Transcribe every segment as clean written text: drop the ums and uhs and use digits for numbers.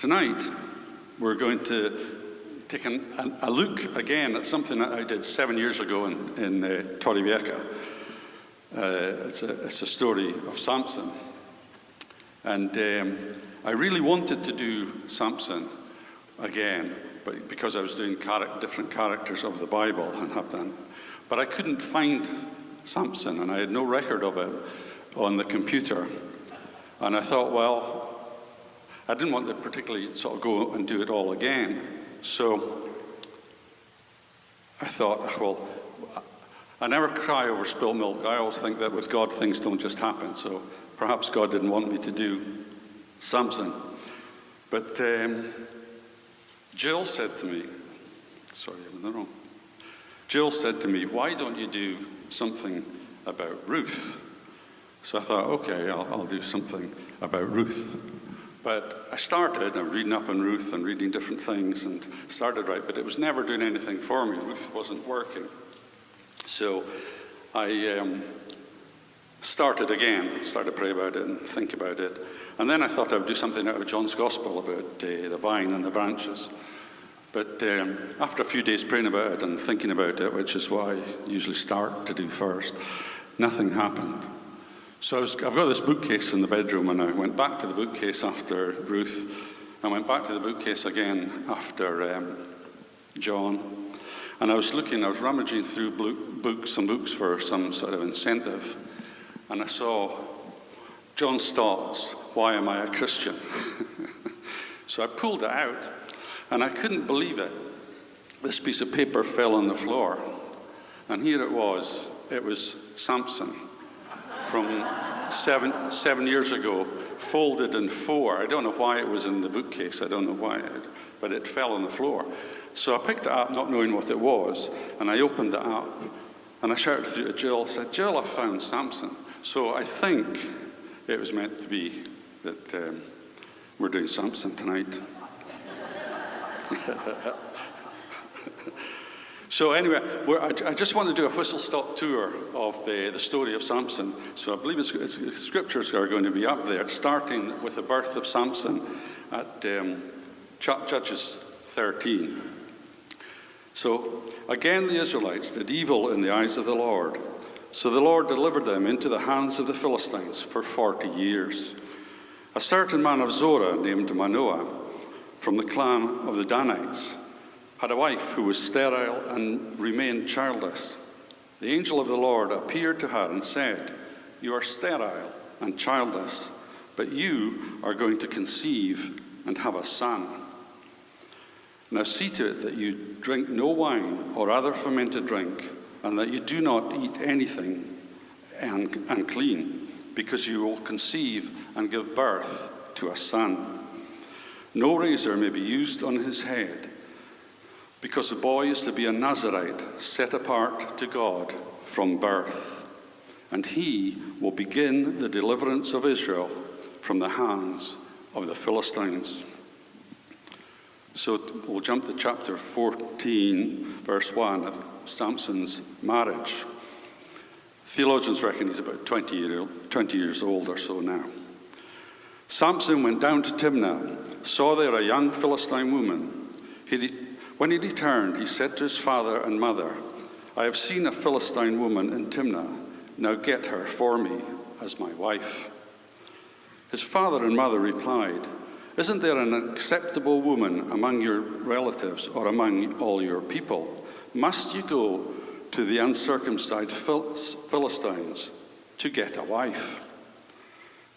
Tonight, we're going to take a look again at something that I did 7 years ago in Torrevieja. It's a story of Samson. And I really wanted to do Samson again, but because I was doing different characters of the Bible and have done. But I couldn't find Samson, and I had no record of it on the computer. And I thought, well, I didn't want to particularly sort of go and do it all again. So I thought, well, I never cry over spilt milk. I always think that with God, things don't just happen. So perhaps God didn't want me to do Samson. But Jill said to me, sorry, I'm in the wrong. Jill said to me, why don't you do something about Ruth? So I thought, okay, I'll do something about Ruth. But I started reading up on Ruth and reading different things and started right, but it was never doing anything for me. Ruth wasn't working. So I started to pray about it and think about it. And then I thought I would do something out of John's Gospel about the vine and the branches. But after a few days praying about it and thinking about it, which is what I usually start to do first, nothing happened. So I've got this bookcase in the bedroom, and I went back to the bookcase after Ruth. I went back to the bookcase again after John. And I was rummaging through books for some sort of incentive. And I saw John Stott's Why Am I a Christian? So I pulled it out, and I couldn't believe it. This piece of paper fell on the floor. And here it was Samson. From seven years ago, folded in four. I don't know why it was in the bookcase. I don't know why, but it fell on the floor. So I picked it up, not knowing what it was, and I opened it up, and I shouted through to Jill, said, Jill, I found Samson. So I think it was meant to be that we're doing Samson tonight. So anyway, I just want to do a whistle-stop tour of the story of Samson. So I believe scriptures are going to be up there, starting with the birth of Samson at Judges 13. So again the Israelites did evil in the eyes of the Lord. So the Lord delivered them into the hands of the Philistines for 40 years. A certain man of Zorah named Manoah, from the clan of the Danites, had a wife who was sterile and remained childless. The angel of the Lord appeared to her and said, you are sterile and childless, but you are going to conceive and have a son. Now see to it that you drink no wine or other fermented drink, and that you do not eat anything unclean, because you will conceive and give birth to a son. No razor may be used on his head, because the boy is to be a Nazirite, set apart to God from birth. And he will begin the deliverance of Israel from the hands of the Philistines. So we'll jump to chapter 14, verse 1, of Samson's marriage. Theologians reckon he's about 20 years old or so now. Samson went down to Timnah, saw there a young Philistine woman. When he returned, he said to his father and mother, I have seen a Philistine woman in Timnah. Now get her for me as my wife. His father and mother replied, isn't there an acceptable woman among your relatives or among all your people? Must you go to the uncircumcised Philistines to get a wife?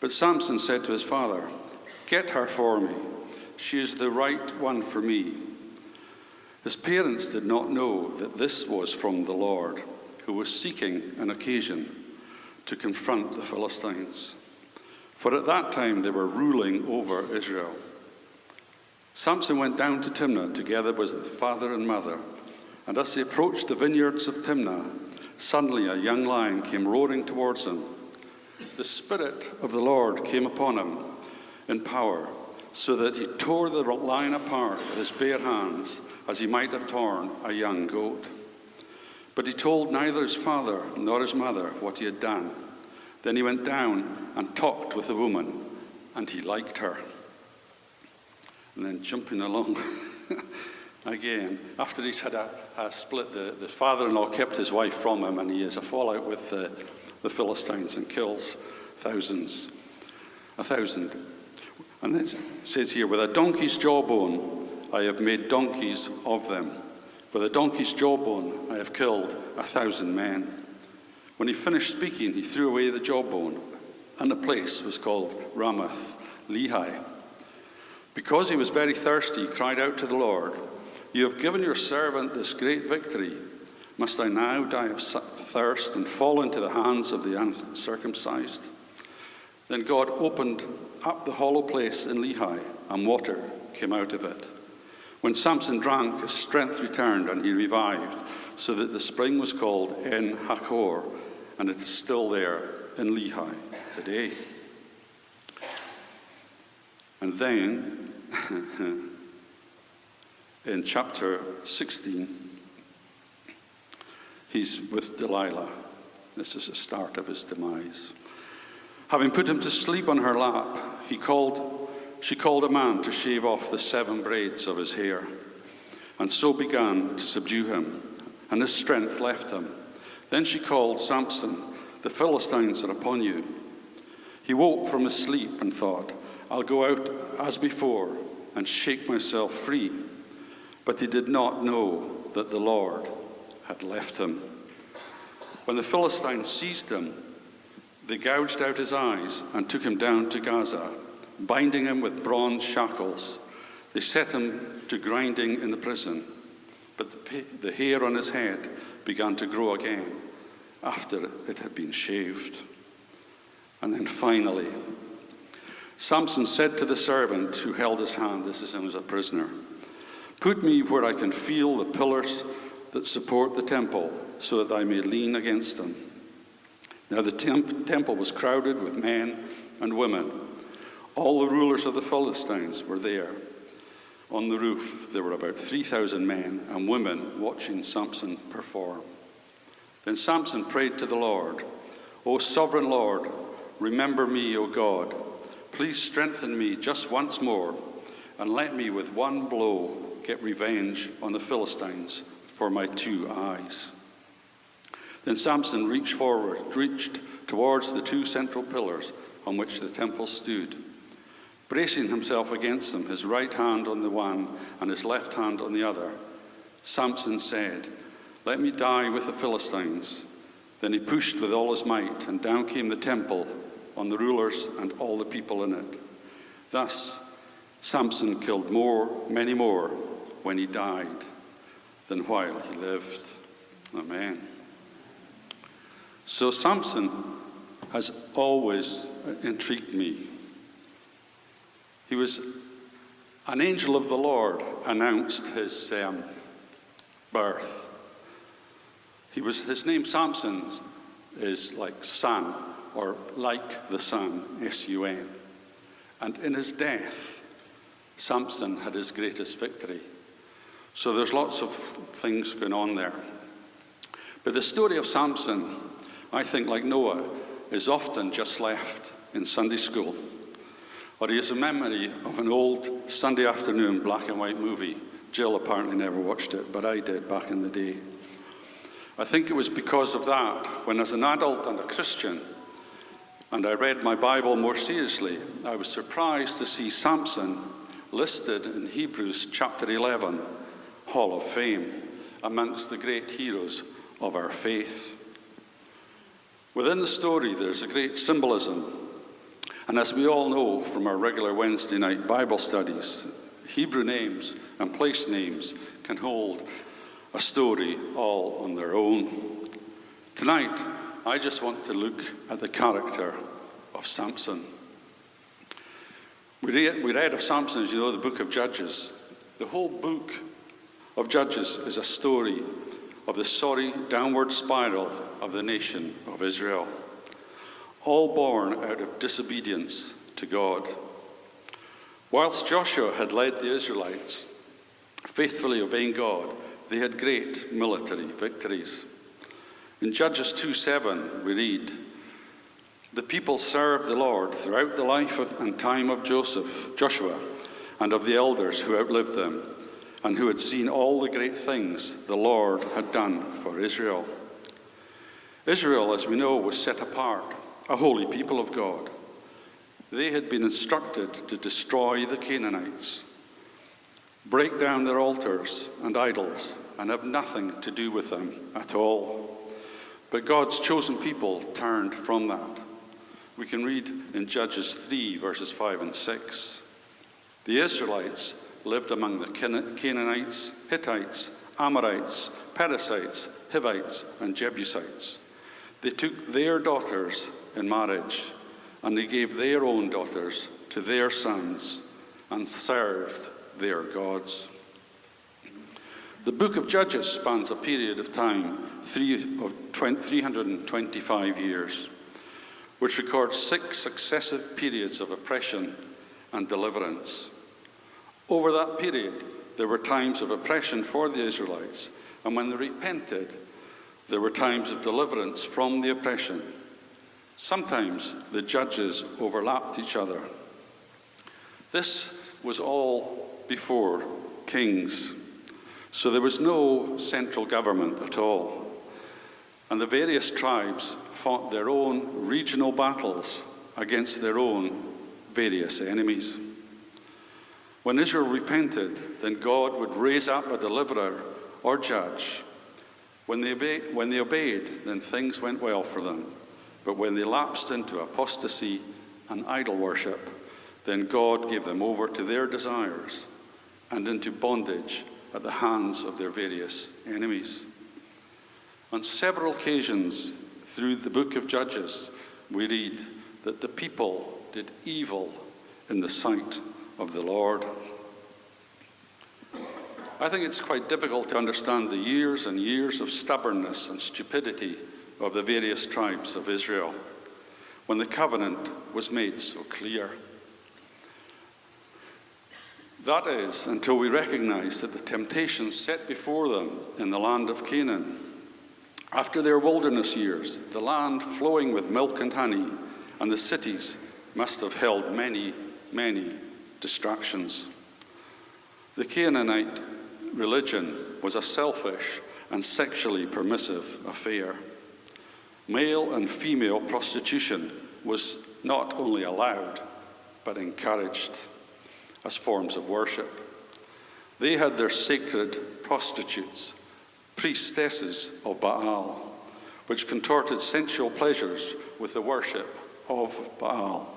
But Samson said to his father, get her for me. She is the right one for me. His parents did not know that this was from the Lord, who was seeking an occasion to confront the Philistines. For at that time they were ruling over Israel. Samson went down to Timnah together with his father and mother, and as they approached the vineyards of Timnah, suddenly a young lion came roaring towards him. The Spirit of the Lord came upon him in power, so that he tore the lion apart with his bare hands, as he might have torn a young goat. But he told neither his father nor his mother what he had done. Then he went down and talked with the woman, and he liked her. and then jumping along again. After he's had a split, the father-in-law kept his wife from him, and he has a fallout with the Philistines and kills thousands. 1,000. And it says here, with a donkey's jawbone I have made donkeys of them. With a donkey's jawbone I have killed 1,000 men. When he finished speaking, he threw away the jawbone, and the place was called Ramath Lehi. Because he was very thirsty, he cried out to the Lord, "You have given your servant this great victory. Must I now die of thirst and fall into the hands of the uncircumcised?" Then God opened up the hollow place in Lehi, and water came out of it. When Samson drank, his strength returned, and he revived, so that the spring was called En Hakor, and it is still there in Lehi today. And then, in chapter 16, he's with Delilah. This is the start of his demise. Having put him to sleep on her lap, she called a man to shave off the 7 braids of his hair, and so began to subdue him, and his strength left him. Then she called, "Samson, the Philistines are upon you." He woke from his sleep and thought, "I'll go out as before and shake myself free." But he did not know that the Lord had left him. When the Philistines seized him, they gouged out his eyes and took him down to Gaza, binding him with bronze shackles. They set him to grinding in the prison, but the hair on his head began to grow again after it had been shaved. And then finally, Samson said to the servant who held his hand, this is him as a prisoner, "Put me where I can feel the pillars that support the temple, so that I may lean against them." Now the temple was crowded with men and women. All the rulers of the Philistines were there. On the roof there were about 3,000 men and women watching Samson perform. Then Samson prayed to the Lord, "O sovereign Lord, remember me, O God. Please strengthen me just once more, and let me with one blow get revenge on the Philistines for my 2 eyes." Then Samson reached towards the 2 central pillars on which the temple stood. Bracing himself against them, his right hand on the one and his left hand on the other, Samson said, "Let me die with the Philistines." Then he pushed with all his might, and down came the temple on the rulers and all the people in it. Thus Samson killed many more when he died than while he lived. Amen. So Samson has always intrigued me. He was an angel of the Lord announced his birth. His name Samson is like sun, or like the sun, S-U-N. And in his death, Samson had his greatest victory. So there's lots of things going on there. But the story of Samson, I think, like Noah, is often just left in Sunday school. Or he has a memory of an old Sunday afternoon black and white movie. Jill apparently never watched it, but I did back in the day. I think it was because of that, when as an adult and a Christian, and I read my Bible more seriously, I was surprised to see Samson listed in Hebrews chapter 11, Hall of Fame, amongst the great heroes of our faith. Within the story, there's a great symbolism. And as we all know from our regular Wednesday night Bible studies, Hebrew names and place names can hold a story all on their own. Tonight, I just want to look at the character of Samson. We read of Samson, as you know, the book of Judges. The whole book of Judges is a story of the sorry downward spiral of the nation of Israel, all born out of disobedience to God. Whilst Joshua had led the Israelites, faithfully obeying God, they had great military victories. In Judges 2:7, we read, "The people served the Lord throughout the life and time of Joshua, and of the elders who outlived them, and who had seen all the great things the Lord had done for Israel. Israel, as we know, was set apart, a holy people of God. They had been instructed to destroy the Canaanites, break down their altars and idols, and have nothing to do with them at all. But God's chosen people turned from that. We can read in Judges 3, verses 5 and 6. The Israelites lived among the Canaanites, Hittites, Amorites, Perizzites, Hivites, and Jebusites. They took their daughters in marriage, and they gave their own daughters to their sons and served their gods. The book of Judges spans a period of time, 325 years, which records 6 successive periods of oppression and deliverance. Over that period, there were times of oppression for the Israelites, and when they repented, there were times of deliverance from the oppression. Sometimes the judges overlapped each other. This was all before kings, so there was no central government at all. And the various tribes fought their own regional battles against their own various enemies. When Israel repented, then God would raise up a deliverer or judge. When they obeyed, then things went well for them. But when they lapsed into apostasy and idol worship, then God gave them over to their desires and into bondage at the hands of their various enemies. On several occasions through the book of Judges, we read that the people did evil in the sight of the Lord. I think it's quite difficult to understand the years and years of stubbornness and stupidity of the various tribes of Israel when the covenant was made so clear. That is, until we recognize that the temptations set before them in the land of Canaan, after their wilderness years, the land flowing with milk and honey, and the cities must have held many, many distractions. The Canaanite religion was a selfish and sexually permissive affair. Male and female prostitution was not only allowed, but encouraged as forms of worship. They had their sacred prostitutes, priestesses of Baal, which contorted sensual pleasures with the worship of Baal.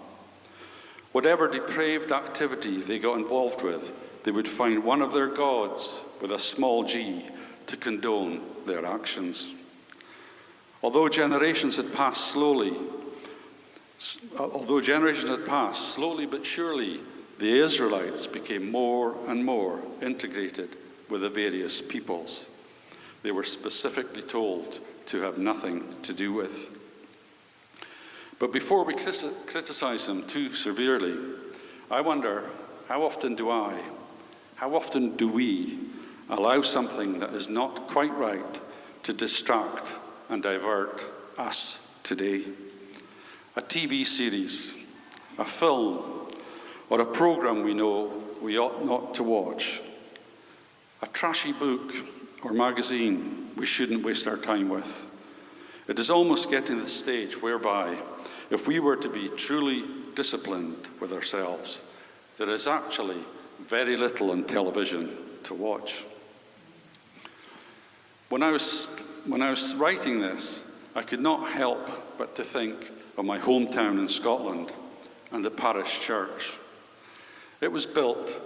Whatever depraved activity they got involved with, they would find one of their gods with a small g to condone their actions. Although generations had passed slowly but surely, the Israelites became more and more integrated with the various peoples they were specifically told to have nothing to do with. But before we criticize them too severely, I wonder, how often do we allow something that is not quite right to distract and divert us today? A TV series, a film, or a program we know we ought not to watch, a trashy book or magazine we shouldn't waste our time with. It is almost getting to the stage whereby, if we were to be truly disciplined with ourselves, there is actually very little on television to watch. When I was writing this, I could not help but to think of my hometown in Scotland and the parish church. It was built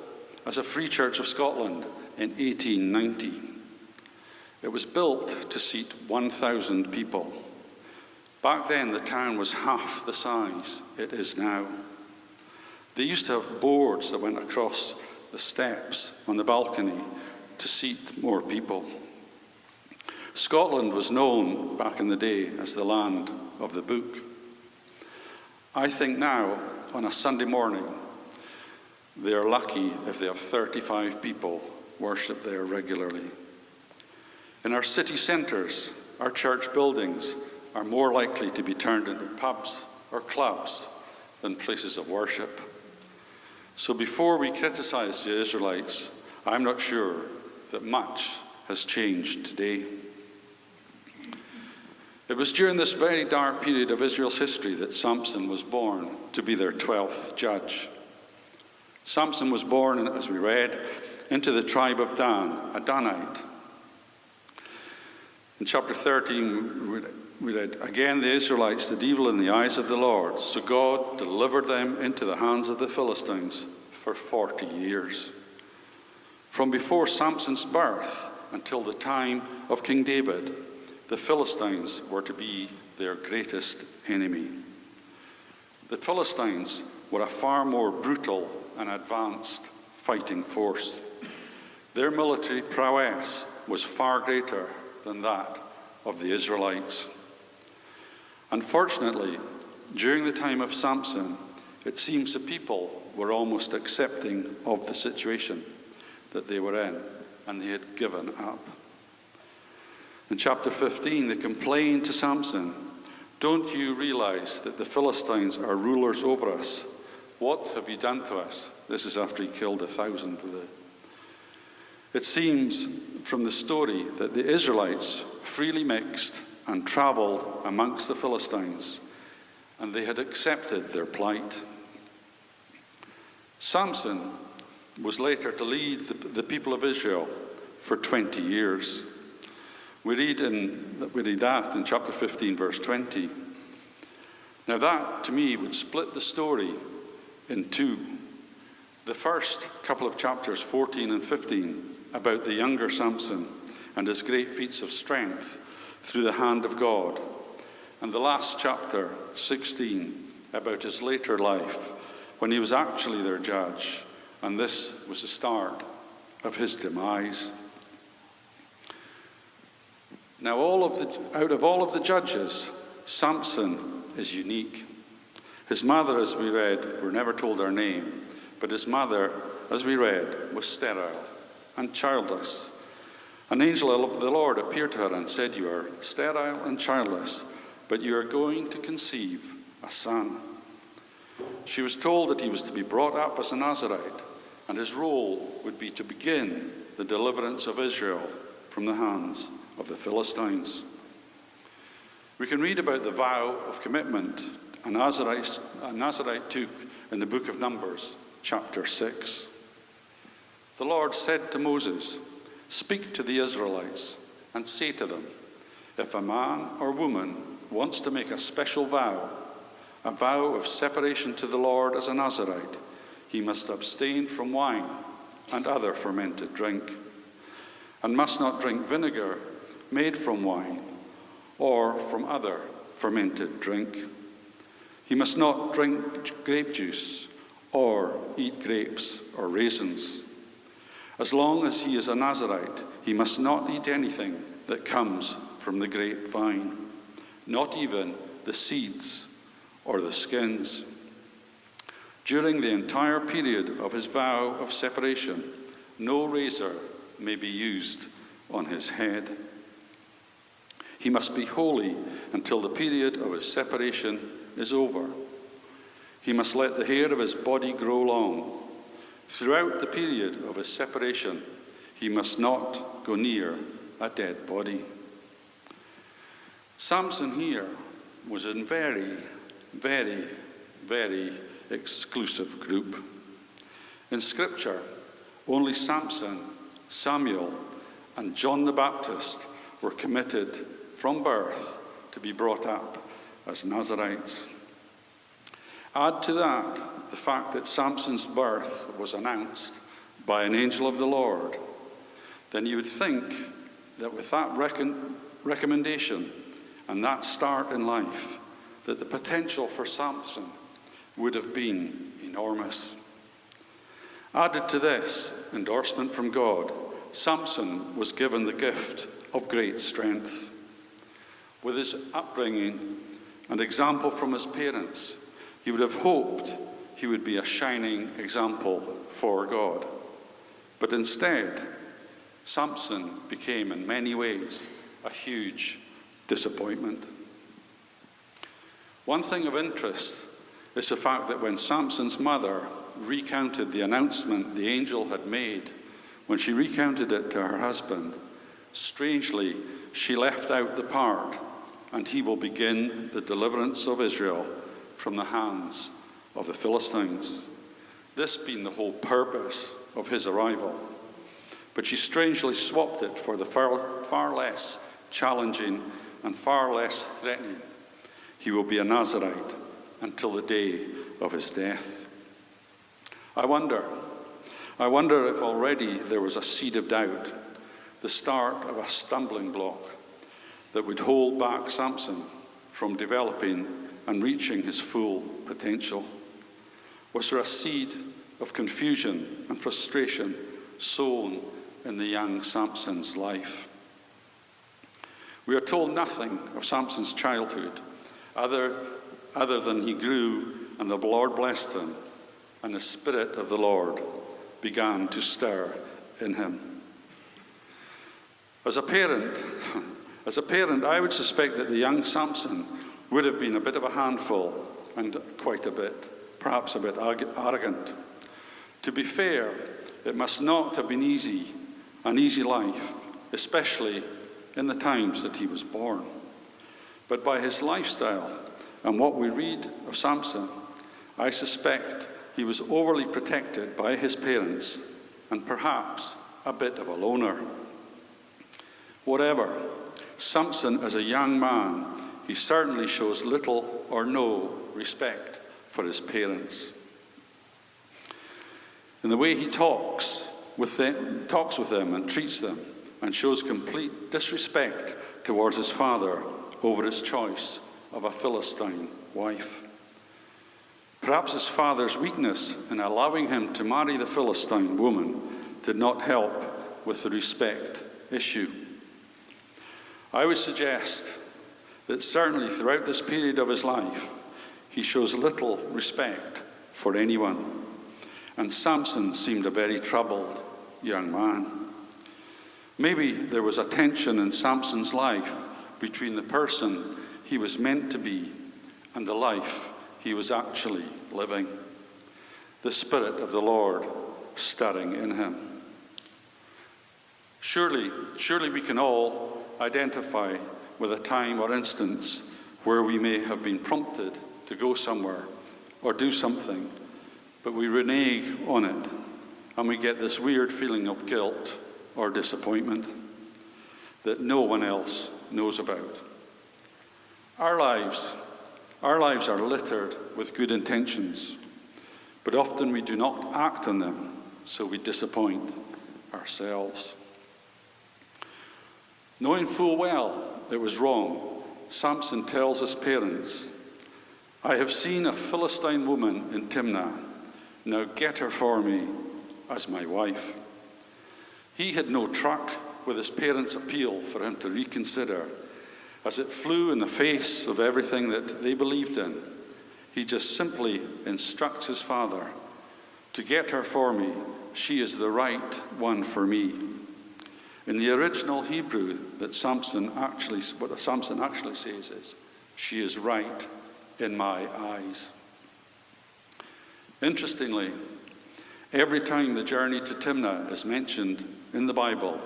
as a Free Church of Scotland in 1890. It was built to seat 1,000 people. Back then, the town was half the size it is now. They used to have boards that went across the steps on the balcony to seat more people. Scotland was known back in the day as the land of the book. I think now, on a Sunday morning, they are lucky if they have 35 people worship there regularly. In our city centres, our church buildings are more likely to be turned into pubs or clubs than places of worship. So before we criticize the Israelites, I'm not sure that much has changed today. It was during this very dark period of Israel's history that Samson was born to be their 12th judge. Samson was born, as we read, into the tribe of Dan, a Danite. In chapter 13, we read, "Again the Israelites did evil in the eyes of the Lord, so God delivered them into the hands of the Philistines for 40 years. From before Samson's birth until the time of King David, the Philistines were to be their greatest enemy." The Philistines were a far more brutal and advanced fighting force. Their military prowess was far greater than that of the Israelites. Unfortunately, during the time of Samson, it seems the people were almost accepting of the situation that they were in, and they had given up. In chapter 15, they complained to Samson, "Don't you realize that the Philistines are rulers over us? What have you done to us?" This is after he killed 1,000 of them. It seems from the story that the Israelites freely mixed and traveled amongst the Philistines, and they had accepted their plight. Samson was later to lead the people of Israel for 20 years. We read that in chapter 15, verse 20. Now that, to me, would split the story in two. The first couple of chapters, 14 and 15, about the younger Samson and his great feats of strength through the hand of God. And the last chapter, 16, about his later life, when he was actually their judge, and this was the start of his demise. Now, out of all of the judges, Samson is unique. His mother, as we read, we're never told her name, but his mother, as we read, was sterile and childless. An angel of the Lord appeared to her and said, "You are sterile and childless, but you are going to conceive a son." She was told that he was to be brought up as a Nazirite, and his role would be to begin the deliverance of Israel from the hands of the Philistines. We can read about the vow of commitment a Nazirite took in the book of Numbers, chapter 6. The Lord said to Moses, "Speak to the Israelites and say to them, if a man or woman wants to make a special vow, a vow of separation to the Lord as a Nazirite, he must abstain from wine and other fermented drink, and must not drink vinegar made from wine or from other fermented drink. He must not drink grape juice or eat grapes or raisins. As long as he is a Nazirite, he must not eat anything that comes from the grapevine, not even the seeds or the skins. During the entire period of his vow of separation, no razor may be used on his head. He must be holy until the period of his separation is over. He must let the hair of his body grow long. Throughout the period of his separation, he must not go near a dead body." Samson here was in very, very, very exclusive group. In Scripture, only Samson, Samuel, and John the Baptist were committed from birth to be brought up as Nazirites. Add to that the fact that Samson's birth was announced by an angel of the Lord, then you would think that with that recommendation and that start in life, that the potential for Samson would have been enormous. Added to this endorsement from God, Samson was given the gift of great strength. With his upbringing and example from his parents, he would have hoped he would be a shining example for God. But instead, Samson became in many ways a huge disappointment. One thing of interest is the fact that when Samson's mother recounted the announcement the angel had made, when she recounted it to her husband, strangely, she left out the part, and he will begin the deliverance of Israel from the hands of the Philistines. This being the whole purpose of his arrival. But she strangely swapped it for the far less challenging and far less threatening. He will be a Nazirite until the day of his death. I wonder if already there was a seed of doubt, the start of a stumbling block that would hold back Samson from developing and reaching his full potential. Was there a seed of confusion and frustration sown in the young Samson's life? We are told nothing of Samson's childhood, other than he grew and the Lord blessed him, and the Spirit of the Lord began to stir in him. As a parent, I would suspect that the young Samson would have been a bit of a handful and quite a bit, perhaps a bit arrogant. To be fair, it must not have been an easy life, especially in the times that he was born. But by his lifestyle and what we read of Samson, I suspect he was overly protected by his parents and perhaps a bit of a loner. Whatever, Samson as a young man, he certainly shows little or no respect for his parents. In the way he talks with them and treats them, and shows complete disrespect towards his father over his choice of a Philistine wife. Perhaps his father's weakness in allowing him to marry the Philistine woman did not help with the respect issue. I would suggest that certainly throughout this period of his life, he shows little respect for anyone, and Samson seemed a very troubled young man. Maybe there was a tension in Samson's life between the person he was meant to be and the life he was actually living. The Spirit of the Lord stirring in him. Surely we can all identify with a time or instance where we may have been prompted to go somewhere or do something, but we renege on it and we get this weird feeling of guilt or disappointment that no one else knows about. Our lives are littered with good intentions, but often we do not act on them, so we disappoint ourselves. Knowing full well it was wrong, Samson tells his parents, "I have seen a Philistine woman in Timnah. Now get her for me as my wife." He had no truck with his parents' appeal for him to reconsider, as it flew in the face of everything that they believed in. He just simply instructs his father, "To get her for me, she is the right one for me." In the original Hebrew, what Samson actually says is, "She is right in my eyes." Interestingly, every time the journey to Timnah is mentioned in the Bible,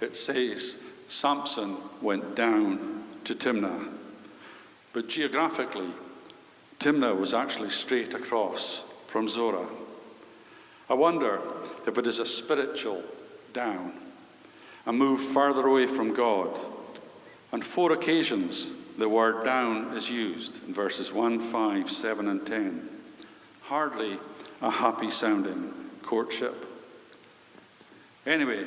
it says Samson went down to Timnah. But geographically, Timnah was actually straight across from Zorah. I wonder if it is a spiritual down, a move further away from God. On 4 occasions, the word down is used in verses 1, 5, 7, and 10. Hardly a happy-sounding courtship. Anyway,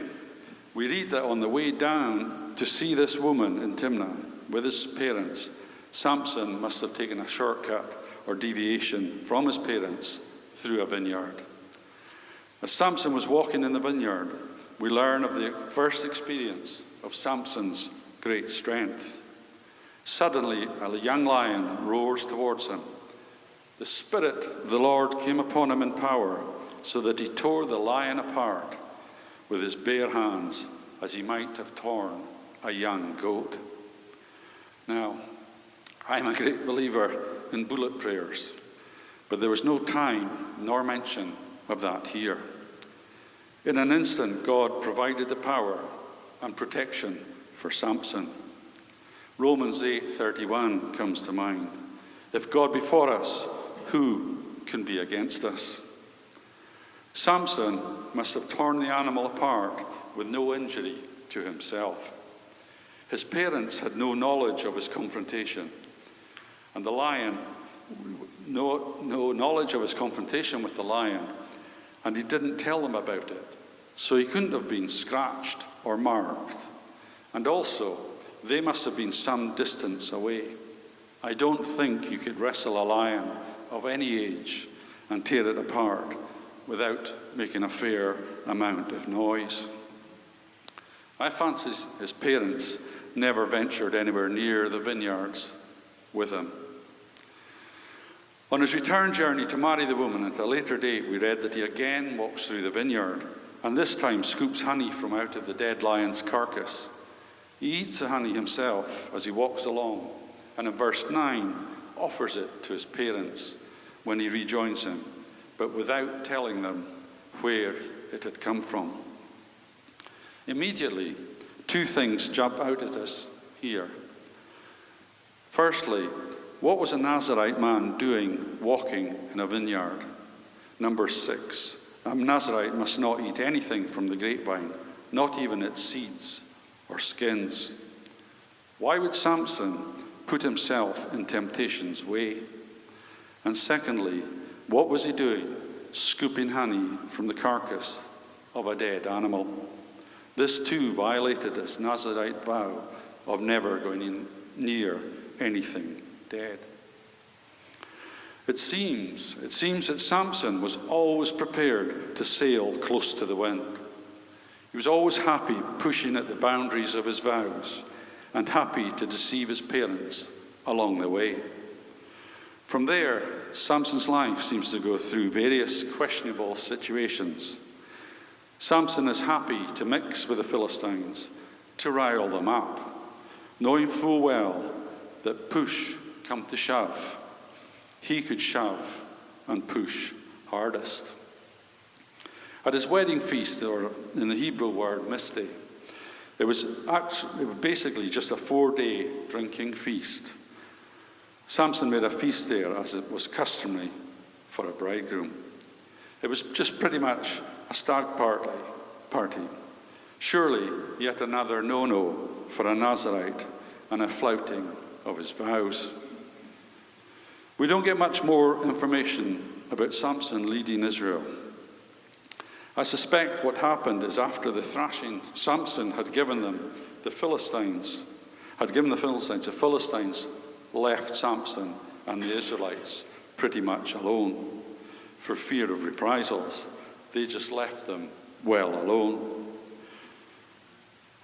we read that on the way down to see this woman in Timnah with his parents, Samson must have taken a shortcut or deviation from his parents through a vineyard. As Samson was walking in the vineyard, we learn of the first experience of Samson's great strength. Suddenly, a young lion roars towards him. The Spirit of the Lord came upon him in power, so that he tore the lion apart with his bare hands, as he might have torn a young goat. Now, I'm a great believer in bullet prayers, but there was no time nor mention of that here. In an instant, God provided the power and protection for Samson. Romans 8:31 comes to mind. If God be for us, who can be against us? Samson must have torn the animal apart with no injury to himself. His parents had no knowledge of his confrontation, and the lion, no knowledge of his confrontation with the lion, and he didn't tell them about it. So he couldn't have been scratched or marked. And also, they must have been some distance away. I don't think you could wrestle a lion of any age and tear it apart without making a fair amount of noise. I fancy his parents never ventured anywhere near the vineyards with him. On his return journey to marry the woman at a later date, we read that he again walks through the vineyard, and this time scoops honey from out of the dead lion's carcass. He eats the honey himself as he walks along, and in verse 9 offers it to his parents when he rejoins him, but without telling them where it had come from. Immediately, two things jump out at us here. Firstly, what was a Nazarite man doing walking in a vineyard? Number 6, a Nazarite must not eat anything from the grapevine, not even its seeds or skins. Why would Samson put himself in temptation's way? And secondly, what was he doing, scooping honey from the carcass of a dead animal? This too violated his Nazarite vow of never going near anything dead. It seems that Samson was always prepared to sail close to the wind. He was always happy pushing at the boundaries of his vows and happy to deceive his parents along the way. From there, Samson's life seems to go through various questionable situations. Samson is happy to mix with the Philistines, to rile them up, knowing full well that push come to shove, he could shove and push hardest. At his wedding feast, or in the Hebrew word misty, it was basically just a 4-day drinking feast. Samson made a feast there as it was customary for a bridegroom. It was just pretty much a stag party. Surely yet another no-no for a Nazarite and a flouting of his vows. We don't get much more information about Samson leading Israel. I suspect what happened is after the thrashing Samson had given the Philistines left Samson and the Israelites pretty much alone. For fear of reprisals, they just left them well alone.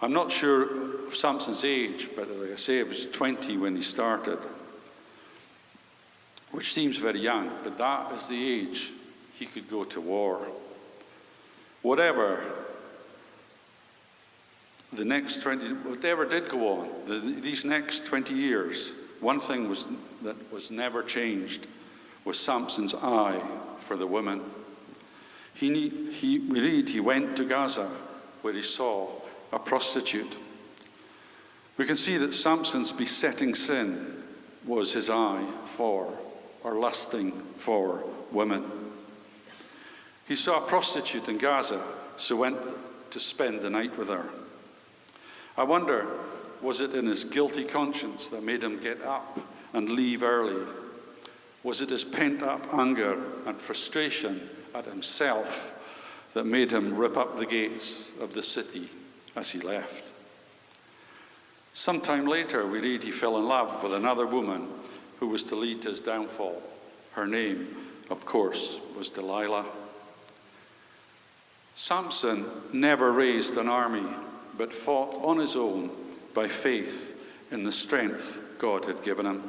I'm not sure of Samson's age, but like I say, it was 20 when he started, which seems very young, but that is the age he could go to war. Whatever did go on, these next 20 years, one thing that was never changed was Samson's eye for the women. We read he went to Gaza where he saw a prostitute. We can see that Samson's besetting sin was his eye for, or lusting for, women. He saw a prostitute in Gaza, so went to spend the night with her. I wonder, was it in his guilty conscience that made him get up and leave early? Was it his pent-up anger and frustration at himself that made him rip up the gates of the city as he left? Sometime later, we read he fell in love with another woman who was to lead to his downfall. Her name, of course, was Delilah. Samson never raised an army, but fought on his own by faith in the strength God had given him.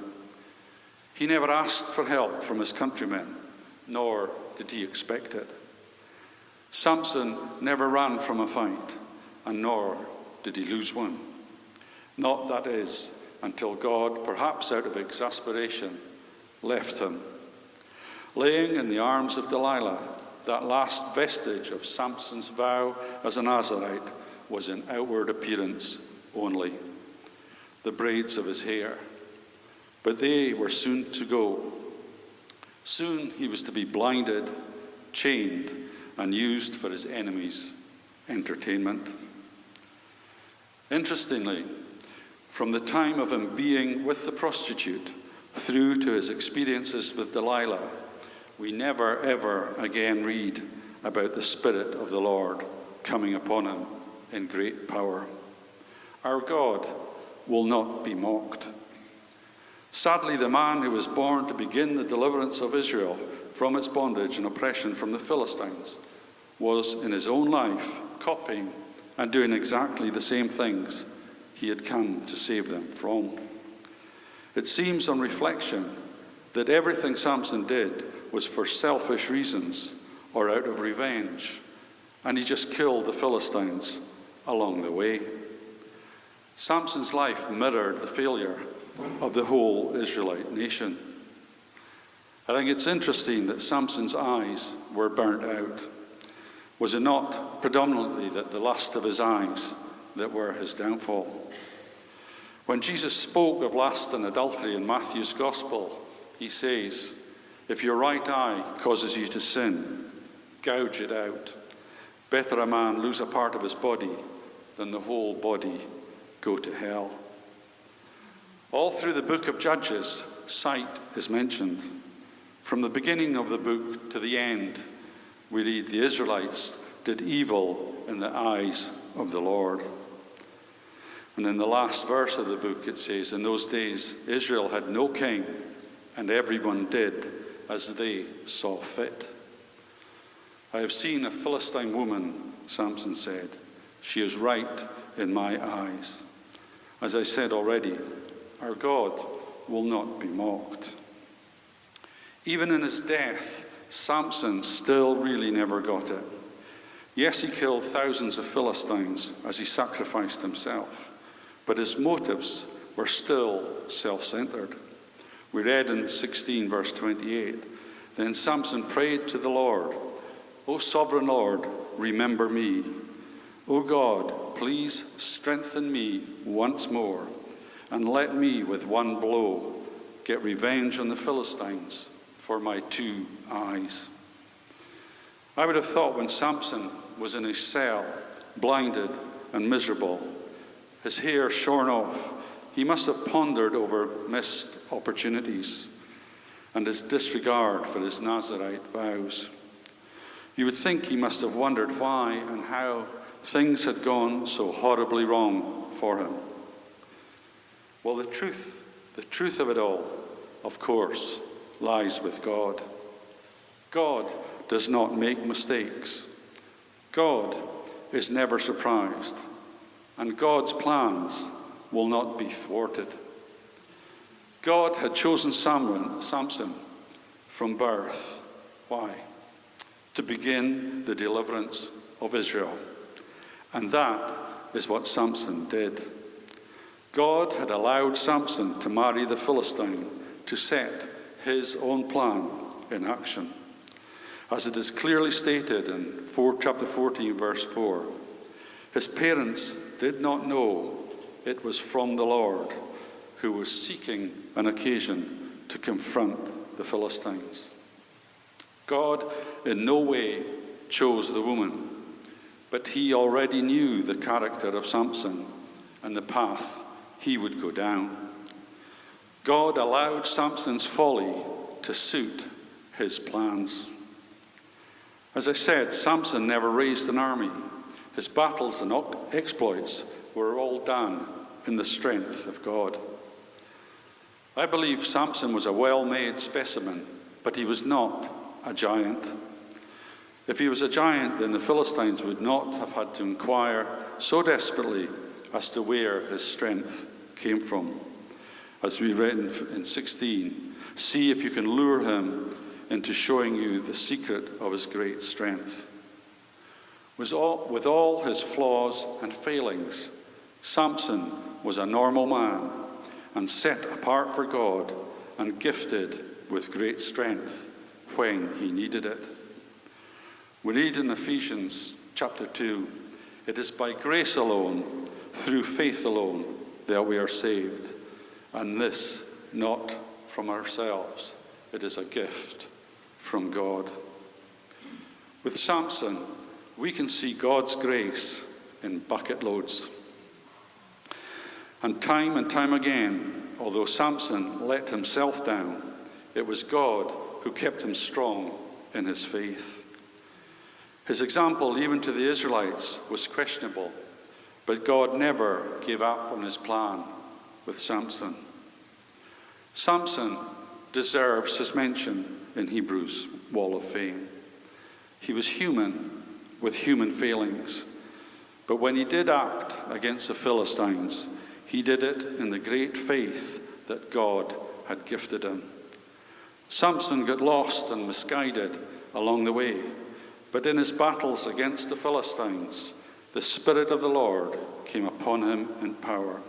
He never asked for help from his countrymen, nor did he expect it. Samson never ran from a fight, and nor did he lose one. Not, that is, until God, perhaps out of exasperation, left him. Laying in the arms of Delilah, that last vestige of Samson's vow as a Nazarite was in outward appearance only, the braids of his hair. But they were soon to go. Soon he was to be blinded, chained, and used for his enemies' entertainment. Interestingly, from the time of him being with the prostitute through to his experiences with Delilah, we never ever again read about the Spirit of the Lord coming upon him in great power. Our God will not be mocked. Sadly, the man who was born to begin the deliverance of Israel from its bondage and oppression from the Philistines was in his own life copying and doing exactly the same things he had come to save them from. It seems on reflection that everything Samson did was for selfish reasons or out of revenge, and he just killed the Philistines along the way. Samson's life mirrored the failure of the whole Israelite nation. I think it's interesting that Samson's eyes were burnt out. Was it not predominantly that the lust of his eyes that were his downfall? When Jesus spoke of lust and adultery in Matthew's Gospel, he says, "If your right eye causes you to sin, gouge it out. Better a man lose a part of his body than the whole body go to hell." All through the book of Judges, sight is mentioned. From the beginning of the book to the end, we read the Israelites did evil in the eyes of the Lord. And in the last verse of the book it says, "In those days Israel had no king, and everyone did as they saw fit." "I have seen a Philistine woman," Samson said. "She is right in my eyes." As I said already, our God will not be mocked. Even in his death, Samson still really never got it. Yes, he killed thousands of Philistines as he sacrificed himself, but his motives were still self-centered. We read in 16 verse 28, "Then Samson prayed to the Lord, 'O sovereign Lord, remember me. O God, please strengthen me once more, and let me with one blow get revenge on the Philistines for my 2 eyes.'" I would have thought when Samson was in his cell, blinded and miserable, his hair shorn off, he must have pondered over missed opportunities and his disregard for his Nazarite vows. You would think he must have wondered why and how things had gone so horribly wrong for him. Well, the truth of it all, of course, lies with God. God does not make mistakes. God is never surprised, and God's plans will not be thwarted. God had chosen Samson from birth. Why? To begin the deliverance of Israel. And that is what Samson did. God had allowed Samson to marry the Philistine to set his own plan in action. As it is clearly stated in chapter 14, verse 4, his parents did not know it was from the Lord, who was seeking an occasion to confront the Philistines. God in no way chose the woman, but he already knew the character of Samson and the path he would go down. God allowed Samson's folly to suit his plans. As I said, Samson never raised an army. His battles and exploits were all done in the strength of God. I believe Samson was a well-made specimen, but he was not a giant. If he was a giant, then the Philistines would not have had to inquire so desperately as to where his strength came from. As we read in 16, "See if you can lure him into showing you the secret of his great strength." With all his flaws and failings, Samson was a normal man and set apart for God and gifted with great strength when he needed it. We read in Ephesians chapter 2, it is by grace alone, through faith alone, that we are saved, and this not from ourselves. It is a gift from God. With Samson, we can see God's grace in bucket loads. And time again, although Samson let himself down, it was God who kept him strong in his faith. His example, even to the Israelites, was questionable, but God never gave up on his plan with Samson. Samson deserves his mention in Hebrews' Wall of Fame. He was human with human failings, but when he did act against the Philistines, he did it in the great faith that God had gifted him. Samson got lost and misguided along the way, but in his battles against the Philistines, the Spirit of the Lord came upon him in power,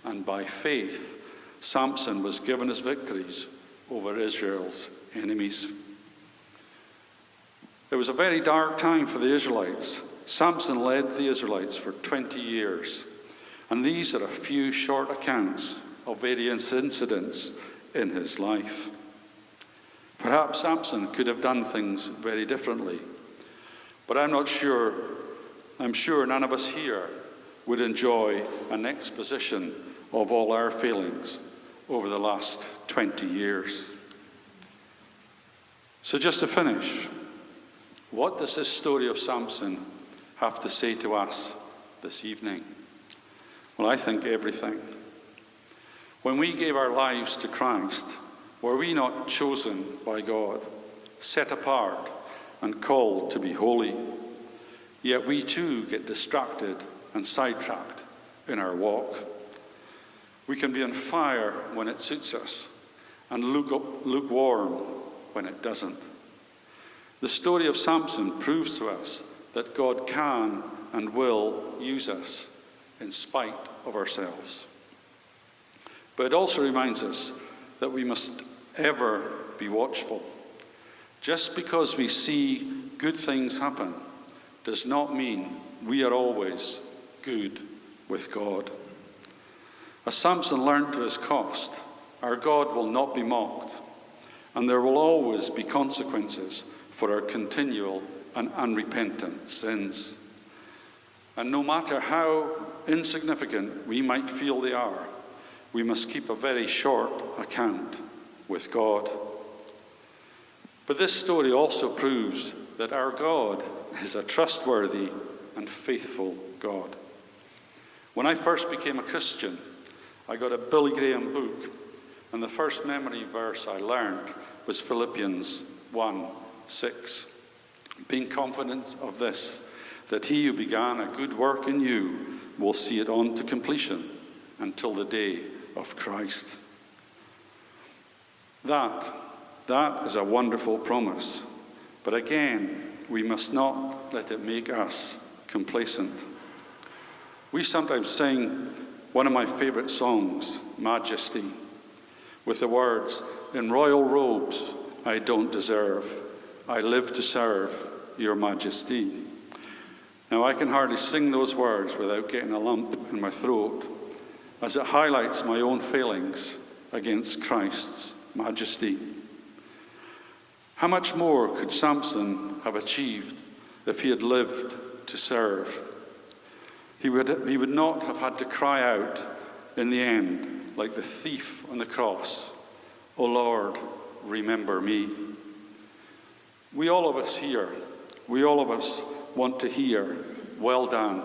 and by faith, Samson was given his victories over Israel's enemies. It was a very dark time for the Israelites. Samson led the Israelites for 20 years, and these are a few short accounts of various incidents in his life. Perhaps Samson could have done things very differently, but I'm sure none of us here would enjoy an exposition of all our failings over the last 20 years. So just to finish, what does this story of Samson have to say to us this evening? Well, I think everything. When we gave our lives to Christ, were we not chosen by God, set apart, and called to be holy? Yet we too get distracted and sidetracked in our walk. We can be on fire when it suits us and lukewarm when it doesn't. The story of Samson proves to us that God can and will use us in spite of ourselves. But it also reminds us that we must ever be watchful. Just because we see good things happen does not mean we are always good with God. As Samson learned to his cost, our God will not be mocked, and there will always be consequences for our continual and unrepentant sins. And no matter how insignificant we might feel they are, we must keep a very short account with God. But this story also proves that our God is a trustworthy and faithful God. When I first became a Christian, I got a Billy Graham book, and the first memory verse I learned was Philippians 1:6. Being confident of this, that he who began a good work in you will see it on to completion until the day of Christ. That is a wonderful promise. But again, we must not let it make us complacent. We sometimes sing one of my favorite songs, Majesty, with the words, "In royal robes I don't deserve. I live to serve your majesty." Now, I can hardly sing those words without getting a lump in my throat, as it highlights my own failings against Christ's majesty. How much more could Samson have achieved if he had lived to serve? He would not have had to cry out in the end, like the thief on the cross, "O Lord, remember me." We all of us want to hear, "Well done,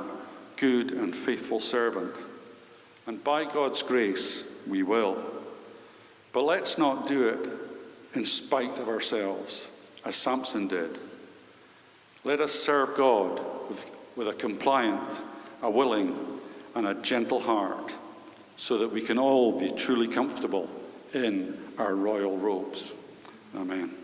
good and faithful servant." And by God's grace, we will. But let's not do it in spite of ourselves, as Samson did. Let us serve God with a compliant, a willing, and a gentle heart, so that we can all be truly comfortable in our royal robes. Amen.